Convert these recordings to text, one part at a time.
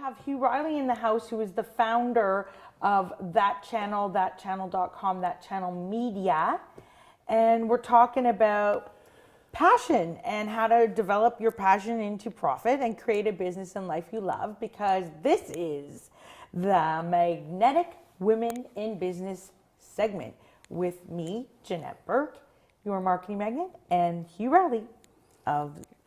have Hugh Reilly in the house, who is the founder of That Channel, thatchannel.com, That Channel Media. And we're talking about passion and how to develop your passion into profit and create a business and life you love, because this is the Magnetic Women in Business segment with me, Janette Burke, your marketing magnet, and Hugh Reilly,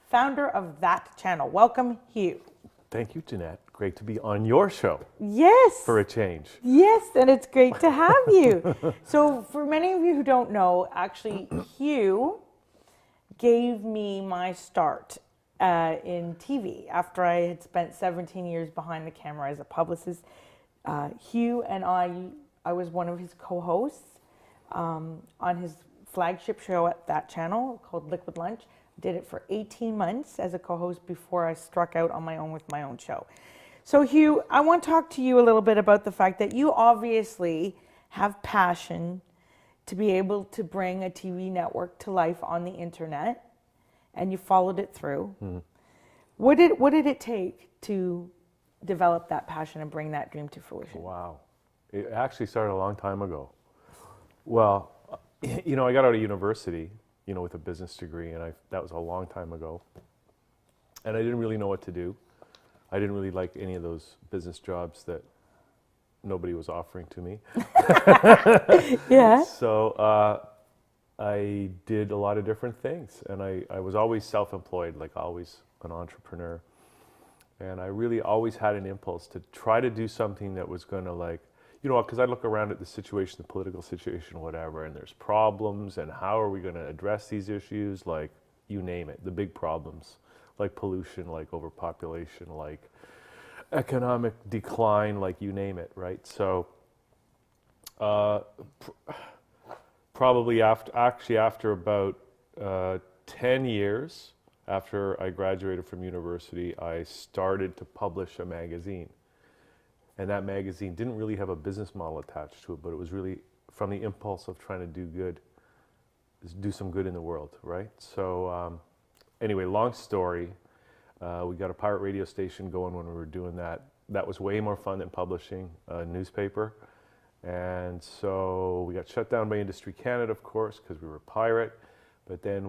founder of That Channel. Welcome, Hugh. Thank you, Janette. Great to be on your show. Yes. For a change. Yes, and it's great to have you. So for many of you who don't know, actually, Hugh gave me my start in TV after I had spent 17 years behind the camera as a publicist. Hugh and I was one of his co-hosts on his flagship show at That Channel called Liquid Lunch. Did it for 18 months as a co-host before I struck out on my own with my own show. So Hugh, I want to talk to you a little bit about the fact that you obviously have passion to be able to bring a TV network to life on the internet, and you followed it through. Mm-hmm. What did it take to develop that passion and bring that dream to fruition? Wow. It actually started a long time ago. Well, I got out of university, with a business degree, and that was a long time ago. And I didn't really know what to do. I didn't really like any of those business jobs that nobody was offering to me. Yeah. So I did a lot of different things, and I was always self-employed, like always an entrepreneur. And I really always had an impulse to try to do something that was going to because I look around at the situation, the political situation, whatever, and there's problems, and how are we going to address these issues? Like, you name it, the big problems, like pollution, like overpopulation, like economic decline, like you name it, right? So, probably after about 10 years after I graduated from university, I started to publish a magazine. And that magazine didn't really have a business model attached to it, but it was really from the impulse of trying to do some good in the world, right? So anyway, long story, we got a pirate radio station going when we were doing that. That was way more fun than publishing a newspaper. And so we got shut down by Industry Canada, of course, because we were a pirate. But then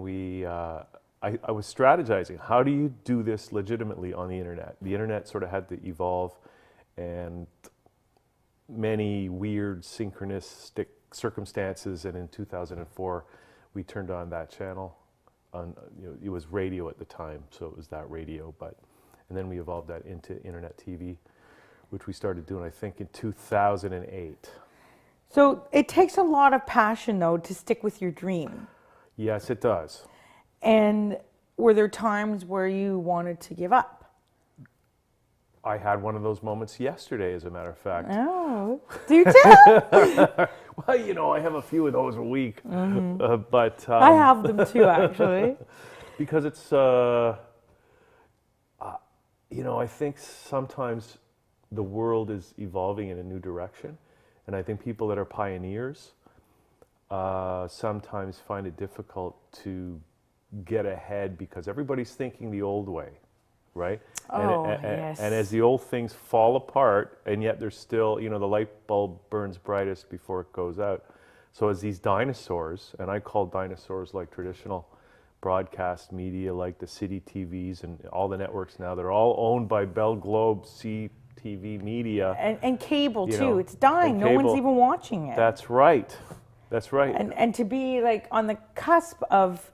I was strategizing, how do you do this legitimately on the internet? The internet sort of had to evolve, and many weird synchronistic circumstances, and in 2004 we turned on That Channel. It was radio at the time, so it was That Radio, and then we evolved that into internet TV, which we started doing, I think, in 2008. So it takes a lot of passion, though, to stick with your dream. Yes, it does. And were there times where you wanted to give up? I had one of those moments yesterday, as a matter of fact. Oh, do tell. Well, I have a few of those a week. Mm-hmm. But I have them too, actually. Because it's, I think sometimes the world is evolving in a new direction. And I think people that are pioneers sometimes find it difficult to get ahead because everybody's thinking the old way. Right? Yes. And as the old things fall apart, and yet there's still, the light bulb burns brightest before it goes out. So as these dinosaurs, and I call dinosaurs like traditional broadcast media, like the city TVs and all the networks now, they're all owned by Bell Globe, CTV Media. And cable too, it's dying, no one's even watching it. That's right. And to be like on the cusp of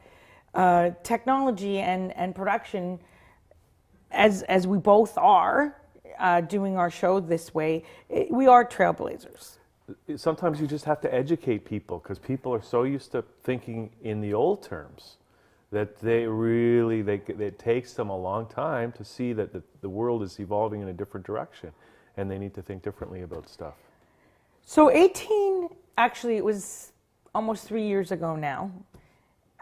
technology and production, as we both are doing our show this way, we are trailblazers. Sometimes you just have to educate people, because people are so used to thinking in the old terms that it takes them a long time to see that the world is evolving in a different direction, and they need to think differently about stuff. So actually it was almost 3 years ago now.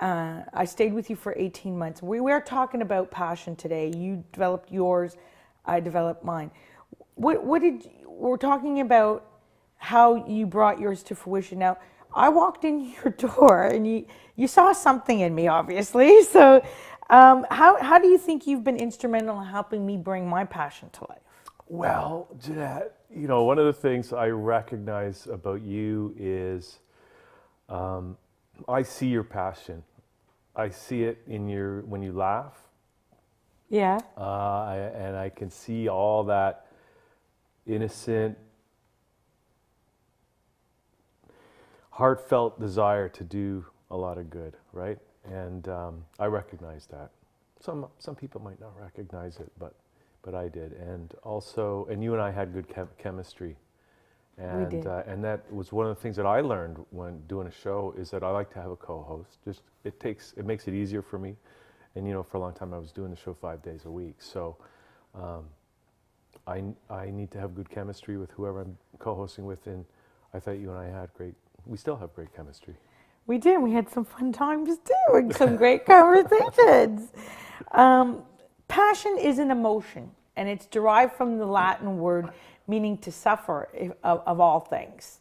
I stayed with you for 18 months. We are talking about passion today. You developed yours, I developed mine. We're talking about how you brought yours to fruition. Now, I walked in your door and you saw something in me, obviously. So how do you think you've been instrumental in helping me bring my passion to life? Well, Janette, one of the things I recognize about you is I see your passion. I see it in when you laugh, Yeah. and I can see all that innocent, heartfelt desire to do a lot of good, right? And I recognize that. Some people might not recognize it, but I did. And also, and you and I had good chemistry. We did. And that was one of the things that I learned when doing a show is that I like to have a co-host. Just it makes it easier for me. And for a long time I was doing the show 5 days a week. So I need to have good chemistry with whoever I'm co-hosting with. And I thought you and I had we still have great chemistry. We did. We had some fun times too, and some great conversations. Passion is an emotion, and it's derived from the Latin word meaning to suffer, of all things.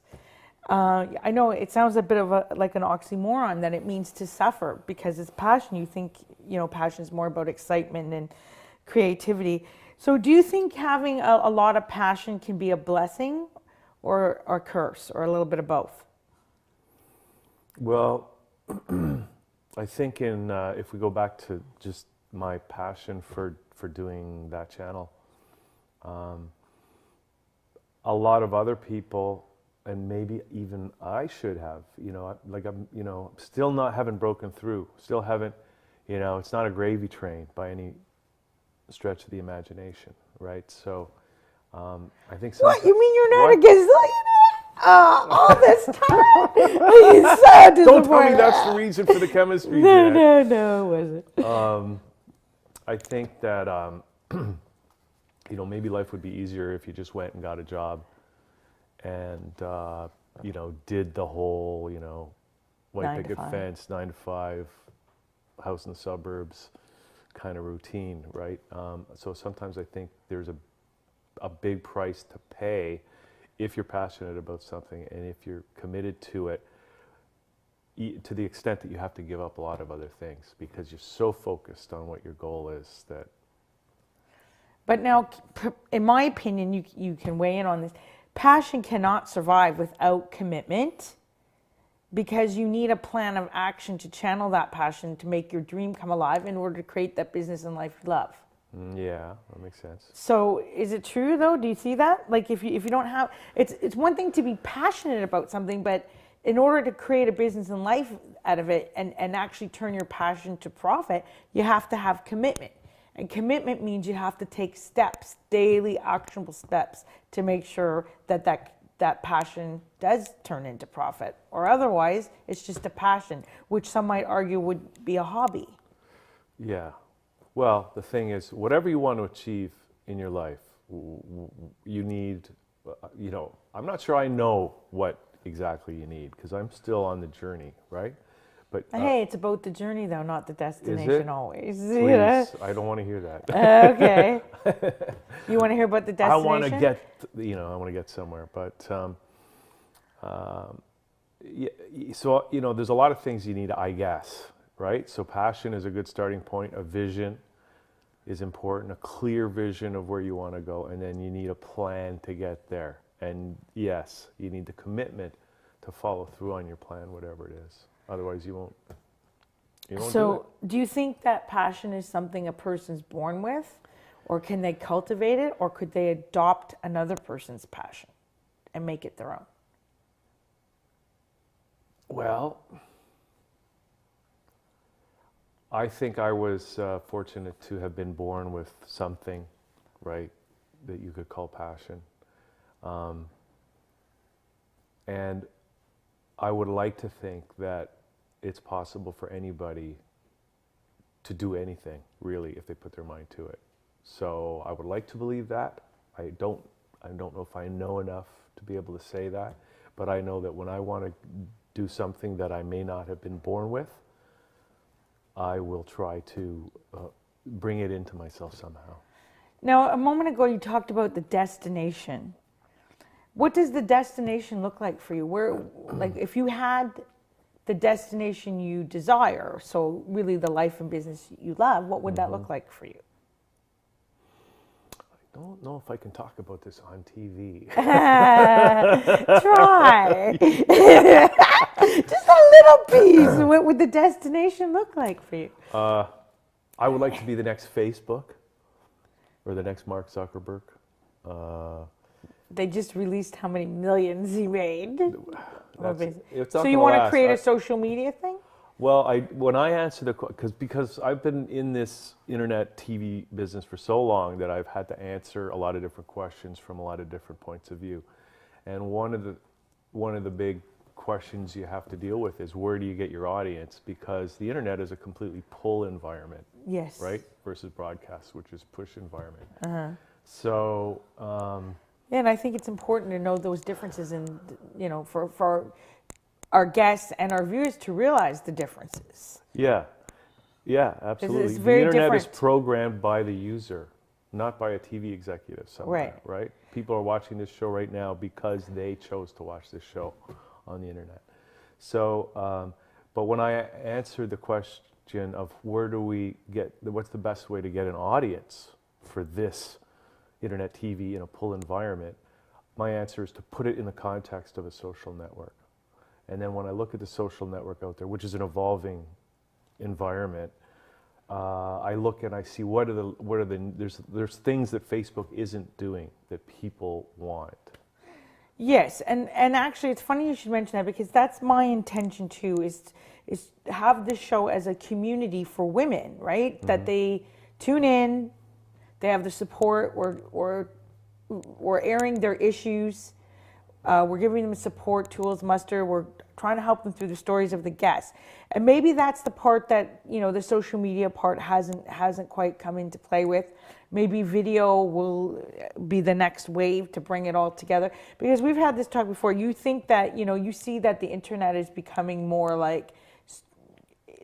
I know it sounds a bit of like an oxymoron that it means to suffer, because it's passion. You think, passion is more about excitement and creativity. So do you think having a lot of passion can be a blessing or a curse, or a little bit of both? Well, I think if we go back to just my passion for doing that channel, a lot of other people, and maybe even I should have, I'm still haven't broken through, still haven't, it's not a gravy train by any stretch of the imagination, right? So I think. What, you mean you're not a gazillionaire? All this time? He's so disappointed. Don't tell me that's the reason for the chemistry. No, it wasn't. I think that maybe life would be easier if you just went and got a job and did the whole white picket fence, 9 to 5, house in the suburbs kind of routine, right? So sometimes I think there's a big price to pay if you're passionate about something, and if you're committed to it, to the extent that you have to give up a lot of other things because you're so focused on what your goal is that. But now, in my opinion, you can weigh in on this. Passion cannot survive without commitment, because you need a plan of action to channel that passion to make your dream come alive in order to create that business and life you love. Yeah, that makes sense. So is it true though? Do you see that? Like if you don't have, it's one thing to be passionate about something, but in order to create a business and life out of it and actually turn your passion to profit, you have to have commitment. And commitment means you have to take steps, daily actionable steps, to make sure that passion does turn into profit. Or otherwise, it's just a passion, which some might argue would be a hobby. Yeah. Well, the thing is, whatever you want to achieve in your life, you need, I'm not sure I know what exactly you need, because I'm still on the journey, right? But hey, it's about the journey though, not the destination. Is it? Always. Please, I don't want to hear that. Okay. You want to hear about the destination? I want to get somewhere, but so there's a lot of things you need, I guess, right? So passion is a good starting point. A vision is important, a clear vision of where you want to go, and then you need a plan to get there. And yes, you need the commitment to follow through on your plan, whatever it is. Otherwise, you won't So, do you think that passion is something a person's born with, or can they cultivate it, or could they adopt another person's passion and make it their own? Well, I think I was fortunate to have been born with something, right, that you could call passion. And I would like to think that it's possible for anybody to do anything, really, if they put their mind to it. So I would like to believe that. I don't know if I know enough to be able to say that, but I know that when I want to do something that I may not have been born with, I will try to bring it into myself somehow. Now, a moment ago, you talked about the destination. What does the destination look like for you? Where, like, if you had the destination you desire, so really the life and business you love, what would that look like for you? don't know if I can talk about this on TV. Try. Just a little piece. What would the destination look like for you? I would like to be the next Facebook or the next Mark Zuckerberg. They just released how many millions he made. It's So you want to create a social media thing? Well, when I answer the because I've been in this internet TV business for so long that I've had to answer a lot of different questions from a lot of different points of view, and one of the big questions you have to deal with is where do you get your audience, because the internet is a completely pull environment, Yes. right, versus broadcast, which is push environment. So. Yeah, and I think it's important to know those differences, and for our guests and our viewers to realize the differences. Yeah, absolutely. It's very the internet is different. programmed by the user, not by a TV executive somewhere, right? People are watching this show right now because they chose to watch this show on the internet. So, but when I answered the question of what's the best way to get an audience for this internet TV in a pull environment, my answer is to put it in the context of a social network. And then when I look at the social network out there, which is an evolving environment, I look and I see there's things that Facebook isn't doing that people want. Yes, and actually it's funny you should mention that, because that's my intention too, is have this show as a community for women, right? Mm-hmm. That they tune in, they have the support, we're airing their issues, we're giving them support, tools, muster, we're trying to help them through the stories of the guests. And maybe that's the part that, the social media part hasn't quite come into play with. Maybe video will be the next wave to bring it all together. Because we've had this talk before. You think that, you see that the internet is becoming more like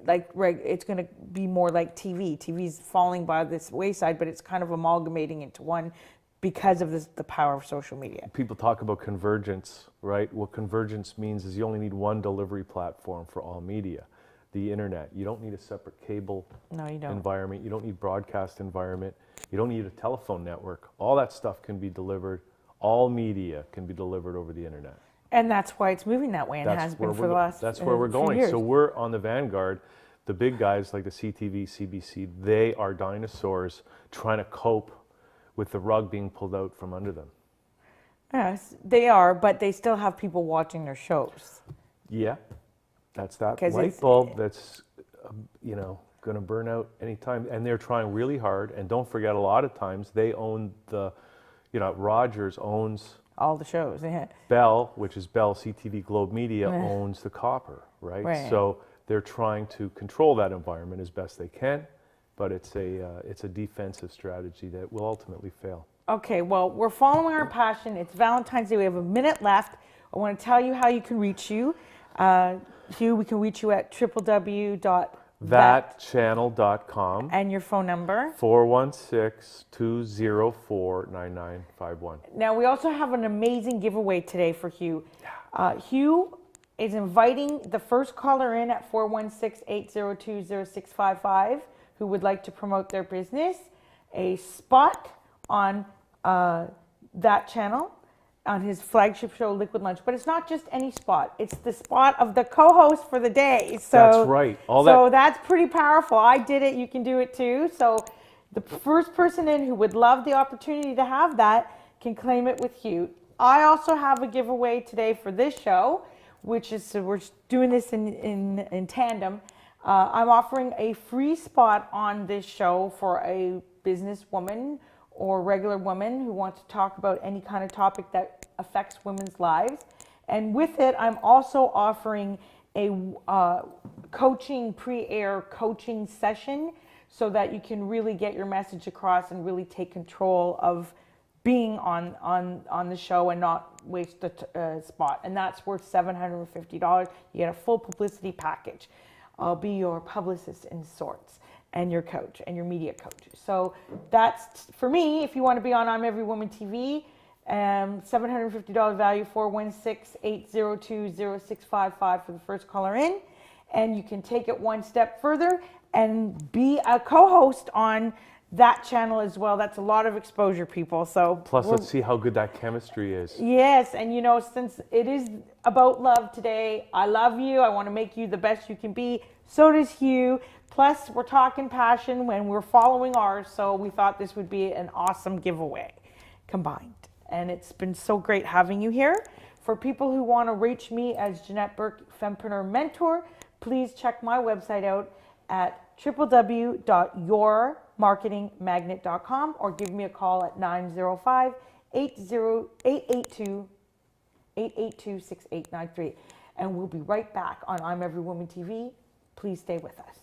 it's going to be more like TV. TV's falling by this wayside, but it's kind of amalgamating into one because of the power of social media. People talk about convergence, right? What convergence means is you only need one delivery platform for all media, the internet. You don't need a separate cable environment. You don't need broadcast environment. You don't need a telephone network. All that stuff can be delivered. All media can be delivered over the internet. And that's why it's moving that way, and has been for the last That's where we're going. So we're on the vanguard. The big guys like the CTV, CBC, they are dinosaurs trying to cope with the rug being pulled out from under them. Yes, they are, but they still have people watching their shows. Yeah, that's that light bulb that's, going to burn out anytime. And they're trying really hard. And don't forget, a lot of times they own Rogers owns all the shows. Yeah. Bell, which is Bell CTV Globe Media, owns the copper, right? So they're trying to control that environment as best they can, but it's a defensive strategy that will ultimately fail. Okay, well, we're following our passion. It's Valentine's Day. We have a minute left. I want to tell you how you can reach you. Hugh, we can reach you at www.thatchannel.com. And your phone number? 416-204-9951. Now, we also have an amazing giveaway today for Hugh. Hugh is inviting the first caller in at 416-802-0655 who would like to promote their business, a spot on that channel, on his flagship show, Liquid Lunch. But it's not just any spot. It's the spot of the co-host for the day. So, that's right. That's pretty powerful. I did it. You can do it too. So the first person in who would love the opportunity to have that can claim it with Hugh. I also have a giveaway today for this show, which is, so we're doing this in tandem. I'm offering a free spot on this show for a businesswoman or regular woman who wants to talk about any kind of topic that affects women's lives. And with it, I'm also offering a coaching, pre-air coaching session so that you can really get your message across and really take control of being on the show and not waste the spot. And that's worth $750. You get a full publicity package. I'll be your publicist in sorts, and your coach, and your media coach. So that's, for me, if you want to be on I'm Every Woman TV, $750 value, 416-802-0655 for the first caller in. And you can take it one step further and be a co-host on that channel as well. That's a lot of exposure, people. So Plus, let's see how good that chemistry is. yes, and you know, since it is about love today, I love you. I want to make you the best you can be. So does Hugh. Plus, we're talking passion when we're following ours, so we thought this would be an awesome giveaway combined. And it's been so great having you here. For people who want to reach me as Janette Burke, Fempreneur Mentor, please check my website out at www.yourmarketingmagnet.com or give me a call at 905-882-6893. And we'll be right back on I'm Every Woman TV. Please stay with us.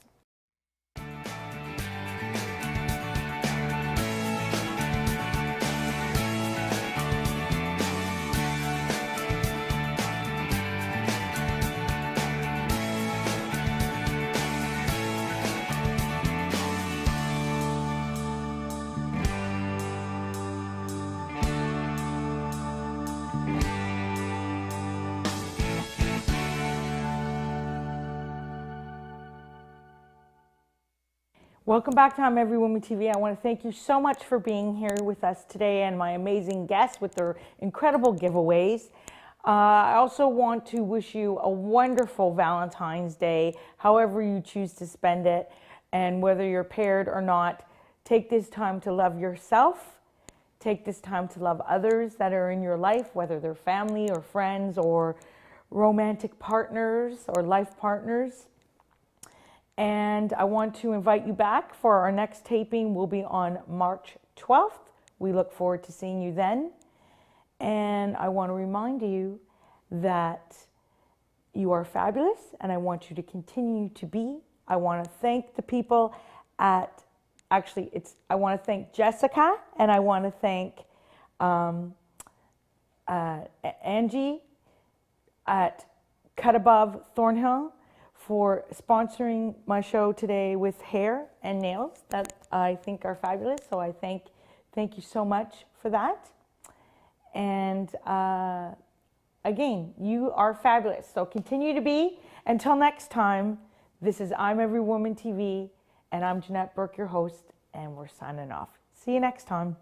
Welcome back to I'm Every Woman TV. I want to thank you so much for being here with us today and my amazing guests with their incredible giveaways. I also want to wish you a wonderful Valentine's Day, however you choose to spend it. And whether you're paired or not, take this time to love yourself. Take this time to love others that are in your life, whether they're family or friends or romantic partners or life partners. And I want to invite you back for our next taping. Will be on March 12th. We look forward to seeing you then. And I want to remind you that you are fabulous and I want you to continue to be. I want to thank the people at, I want to thank Jessica and I want to thank Angie at Cut Above Thornhill for sponsoring my show today with hair and nails that I think are fabulous. So I thank you so much for that. And again, you are fabulous. So continue to be. Until next time, this is I'm Every Woman TV, and I'm Janette Burke, your host, and we're signing off. See you next time.